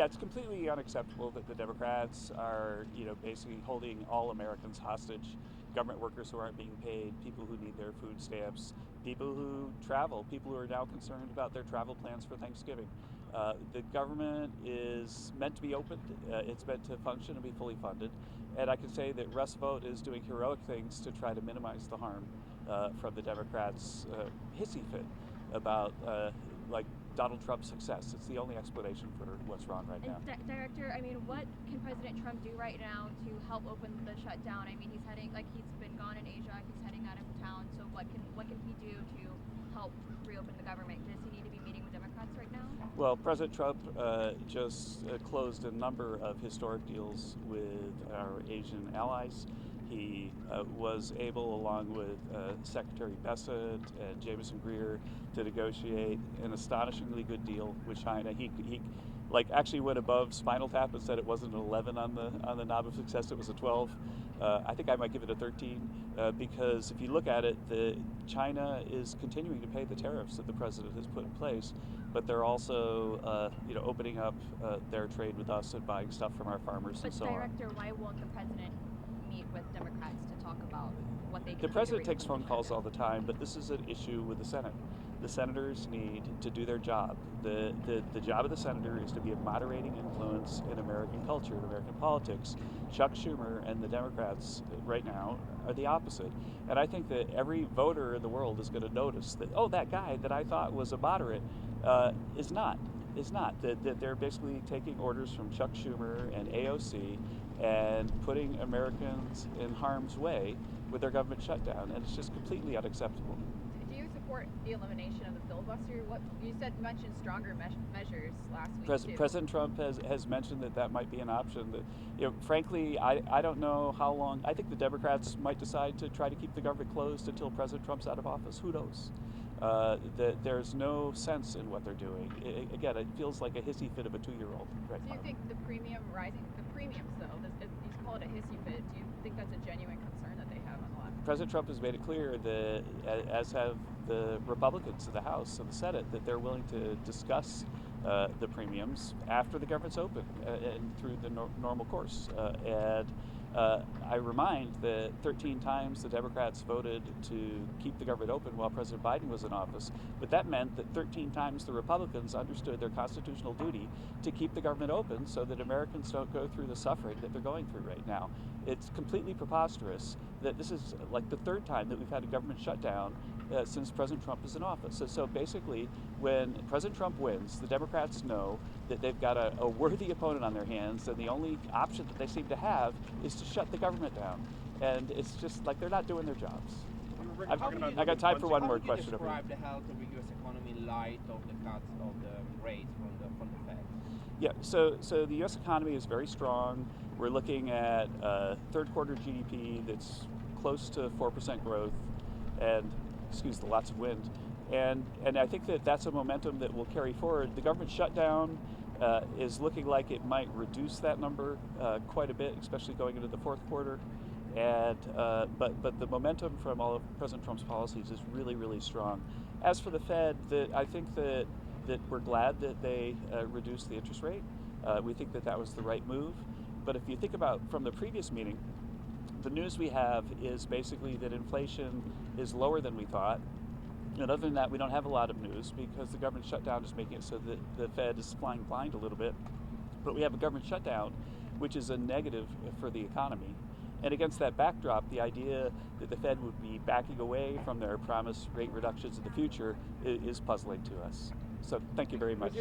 it's completely unacceptable that the Democrats are, basically holding all Americans hostage. Government workers who aren't being paid, people who need their food stamps, people who travel, people who are now concerned about their travel plans for Thanksgiving. The government is meant to be opened. It's meant to function and be fully funded. And I can say that Russ Vought is doing heroic things to try to minimize the harm from the Democrats' hissy fit about like Donald Trump's success. It's the only explanation for what's wrong right now. Director, what can President Trump do right now to help open the shutdown? He's heading, he's been gone in Asia, he's heading out of town. So what can he do to help reopen the government? Does he need to be meeting with Democrats right now? Well, President Trump just closed a number of historic deals with our Asian allies. He was able, along with Secretary Hassett and Jameson Greer, to negotiate an astonishingly good deal with China. He actually went above Spinal Tap and said it wasn't an 11 on the knob of success, it was a 12. I think I might give it a 13 because if you look at it, China is continuing to pay the tariffs that the president has put in place, but they're also opening up their trade with us and buying stuff from our farmers and so on. But Director, why won't the president meet with Democrats to talk about what they can do? The president takes phone calls all the time, but this is an issue with the Senate. The senators need to do their job. The job of the senator is to be a moderating influence in American culture, in American politics. Chuck Schumer and the Democrats right now are the opposite. And I think that every voter in the world is going to notice that, that guy that I thought was a moderate is not. That they're basically taking orders from Chuck Schumer and AOC and putting Americans in harm's way with their government shutdown, and it's just completely unacceptable. Do you support the elimination of the filibuster? What you mentioned stronger measures last week. President Trump has mentioned that might be an option. That frankly, I don't know how long. I think the Democrats might decide to try to keep the government closed until President Trump's out of office. Who knows? That there's no sense in what they're doing. Again, it feels like a hissy fit of a 2-year-old. Right do you now. think the premiums though, you call it a hissy fit, do you think that's a genuine concern that they have on the left? President Trump has made it clear that, as have the Republicans in the House and the Senate, that they're willing to discuss the premiums after the government's open and through the normal course. I remind that 13 times the Democrats voted to keep the government open while President Biden was in office, but that meant that 13 times the Republicans understood their constitutional duty to keep the government open so that Americans don't go through the suffering that they're going through right now. It's completely preposterous that this is like the third time that we've had a government shutdown since President Trump is in office. So basically, when President Trump wins, the Democrats know that they've got a worthy opponent on their hands, and the only option that they seem to have is to shut the government down. And it's just like they're not doing their jobs. I got time for one more question. How would you describe the health of the U.S. economy in light of the cuts of the rates from the Fed? Yeah, so the U.S. economy is very strong. We're looking at third quarter GDP that's close to 4% growth, and excuse the lots of wind. And I think that's a momentum that will carry forward. The government shutdown is looking like it might reduce that number quite a bit, especially going into the fourth quarter. And but the momentum from all of President Trump's policies is really, really strong. As for the Fed, I think that we're glad that they reduced the interest rate. We think that was the right move. But if you think about from the previous meeting, the news we have is basically that inflation is lower than we thought. And other than that, we don't have a lot of news because the government shutdown is making it so that the Fed is flying blind a little bit. But we have a government shutdown, which is a negative for the economy. And against that backdrop, the idea that the Fed would be backing away from their promised rate reductions in the future is puzzling to us. So thank you very much.